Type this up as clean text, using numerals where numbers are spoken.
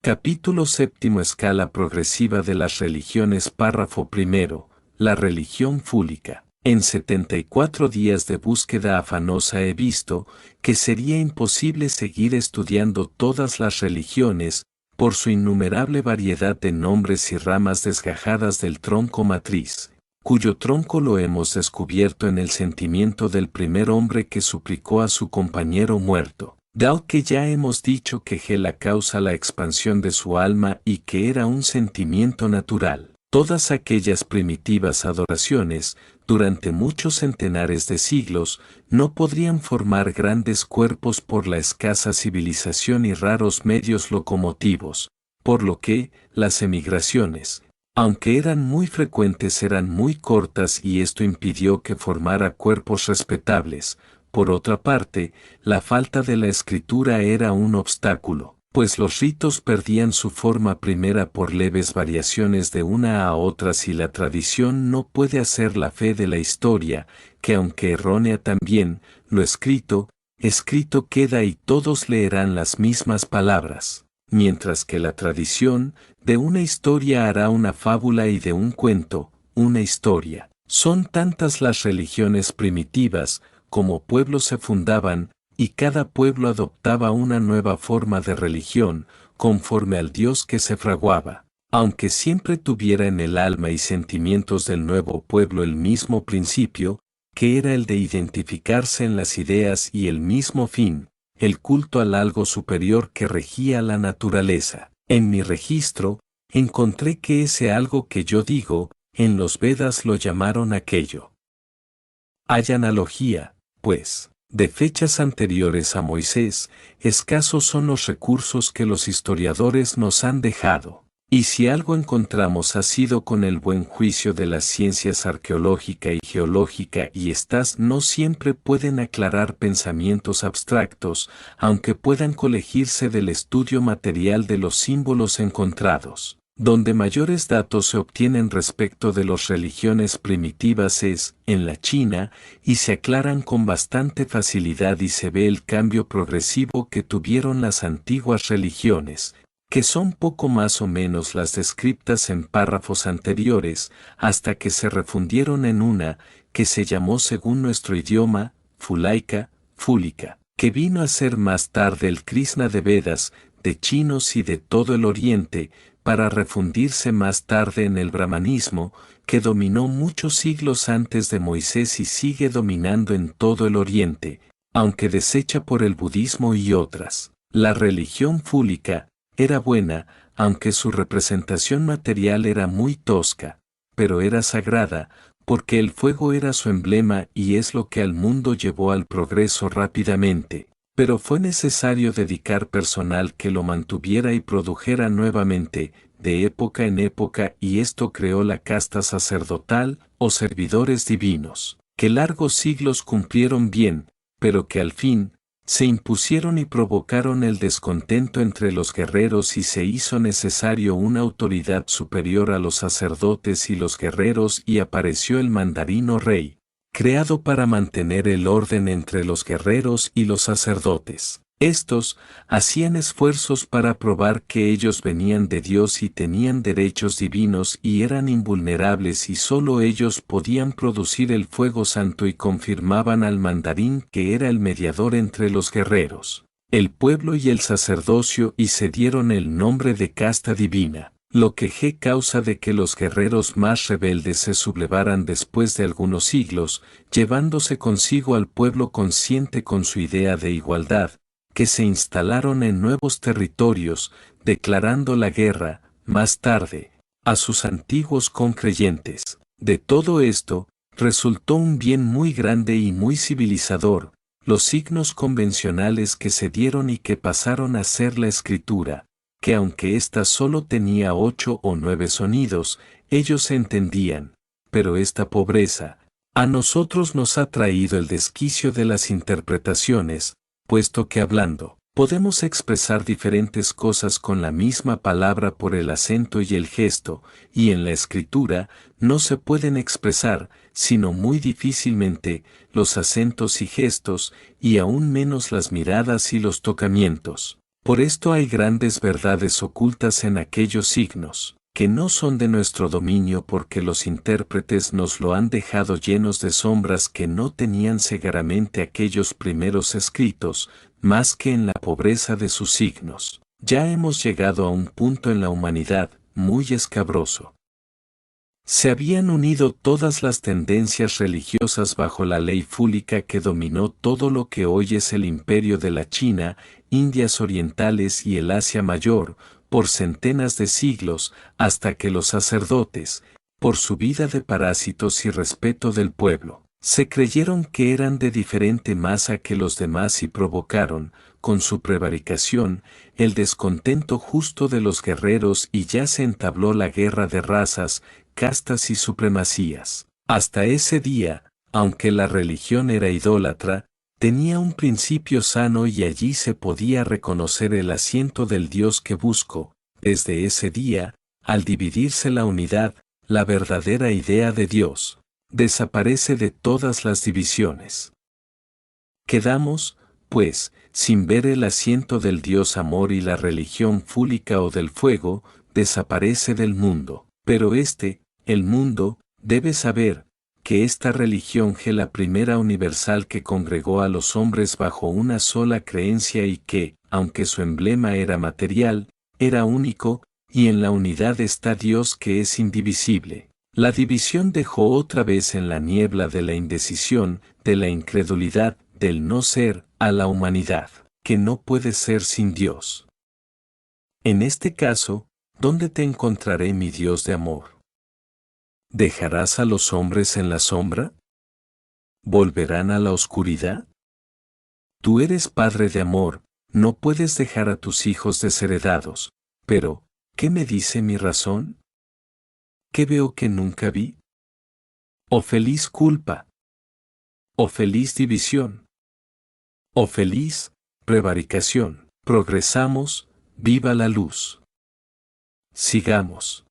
Capítulo séptimo. Escala progresiva de las religiones. Párrafo primero. La religión fúlica. En 74 días de búsqueda afanosa he visto que sería imposible seguir estudiando todas las religiones, por su innumerable variedad de nombres y ramas desgajadas del tronco matriz, cuyo tronco lo hemos descubierto en el sentimiento del primer hombre que suplicó a su compañero muerto. Dado que ya hemos dicho que Gela causa la expansión de su alma y que era un sentimiento natural. Todas aquellas primitivas adoraciones, durante muchos centenares de siglos, no podrían formar grandes cuerpos por la escasa civilización y raros medios locomotivos, por lo que, las emigraciones, aunque eran muy frecuentes, eran muy cortas y esto impidió que formara cuerpos respetables. Por otra parte, la falta de la escritura era un obstáculo, pues los ritos perdían su forma primera por leves variaciones de una a otra y la tradición no puede hacer la fe de la historia, que aunque errónea también, lo escrito queda y todos leerán las mismas palabras, mientras que la tradición, de una historia hará una fábula y de un cuento, una historia. Son tantas las religiones primitivas, como pueblos se fundaban, y cada pueblo adoptaba una nueva forma de religión, conforme al Dios que se fraguaba, aunque siempre tuviera en el alma y sentimientos del nuevo pueblo el mismo principio, que era el de identificarse en las ideas y el mismo fin, el culto al algo superior que regía la naturaleza. En mi registro, encontré que ese algo que yo digo, en los Vedas lo llamaron aquello. Hay analogía, pues. De fechas anteriores a Moisés, escasos son los recursos que los historiadores nos han dejado. Y si algo encontramos ha sido con el buen juicio de las ciencias arqueológica y geológica, y estas no siempre pueden aclarar pensamientos abstractos, aunque puedan colegirse del estudio material de los símbolos encontrados. Donde mayores datos se obtienen respecto de las religiones primitivas es, en la China, y se aclaran con bastante facilidad y se ve el cambio progresivo que tuvieron las antiguas religiones, que son poco más o menos las descriptas en párrafos anteriores, hasta que se refundieron en una, que se llamó según nuestro idioma, Fulaica, Fúlica, que vino a ser más tarde el Krishna de Vedas, de chinos y de todo el Oriente, para refundirse más tarde en el brahmanismo, que dominó muchos siglos antes de Moisés y sigue dominando en todo el Oriente, aunque deshecha por el budismo y otras. La religión fúlica era buena, aunque su representación material era muy tosca, pero era sagrada, porque el fuego era su emblema y es lo que al mundo llevó al progreso rápidamente. Pero fue necesario dedicar personal que lo mantuviera y produjera nuevamente, de época en época, y esto creó la casta sacerdotal, o servidores divinos, que largos siglos cumplieron bien, pero que al fin, se impusieron y provocaron el descontento entre los guerreros y se hizo necesario una autoridad superior a los sacerdotes y los guerreros y apareció el mandarino rey, creado para mantener el orden entre los guerreros y los sacerdotes. Estos hacían esfuerzos para probar que ellos venían de Dios y tenían derechos divinos y eran invulnerables y solo ellos podían producir el fuego santo y confirmaban al mandarín que era el mediador entre los guerreros, el pueblo y el sacerdocio y se dieron el nombre de casta divina. Lo que G causa de que los guerreros más rebeldes se sublevaran después de algunos siglos, llevándose consigo al pueblo consciente con su idea de igualdad, que se instalaron en nuevos territorios, declarando la guerra, más tarde, a sus antiguos concreyentes. De todo esto, resultó un bien muy grande y muy civilizador, los signos convencionales que se dieron y que pasaron a ser la escritura, que aunque ésta solo tenía 8 o 9 sonidos, ellos se entendían, pero esta pobreza, a nosotros nos ha traído el desquicio de las interpretaciones, puesto que hablando, podemos expresar diferentes cosas con la misma palabra por el acento y el gesto, y en la escritura, no se pueden expresar, sino muy difícilmente, los acentos y gestos, y aún menos las miradas y los tocamientos. Por esto hay grandes verdades ocultas en aquellos signos, que no son de nuestro dominio porque los intérpretes nos lo han dejado llenos de sombras que no tenían segaramente aquellos primeros escritos, más que en la pobreza de sus signos. Ya hemos llegado a un punto en la humanidad, muy escabroso. Se habían unido todas las tendencias religiosas bajo la ley fúlica que dominó todo lo que hoy es el imperio de la China, Indias Orientales y el Asia Mayor, por centenas de siglos, hasta que los sacerdotes, por su vida de parásitos y respeto del pueblo, se creyeron que eran de diferente masa que los demás y provocaron, con su prevaricación, el descontento justo de los guerreros y ya se entabló la guerra de razas, castas y supremacías. Hasta ese día, aunque la religión era idólatra, tenía un principio sano y allí se podía reconocer el asiento del Dios que busco. Desde ese día, al dividirse la unidad, la verdadera idea de Dios desaparece de todas las divisiones. Quedamos, pues, sin ver el asiento del Dios amor y la religión fúlica o del fuego, desaparece del mundo. Pero el mundo, debe saber, que esta religión fue la primera universal que congregó a los hombres bajo una sola creencia y que, aunque su emblema era material, era único, y en la unidad está Dios que es indivisible. La división dejó otra vez en la niebla de la indecisión, de la incredulidad, del no ser, a la humanidad, que no puede ser sin Dios. En este caso, ¿dónde te encontraré, mi Dios de amor? ¿Dejarás a los hombres en la sombra? ¿Volverán a la oscuridad? Tú eres Padre de amor, no puedes dejar a tus hijos desheredados, pero, ¿qué me dice mi razón? ¿Qué veo que nunca vi? Oh feliz culpa. Oh feliz división. Oh feliz prevaricación. Progresamos, viva la luz. Sigamos.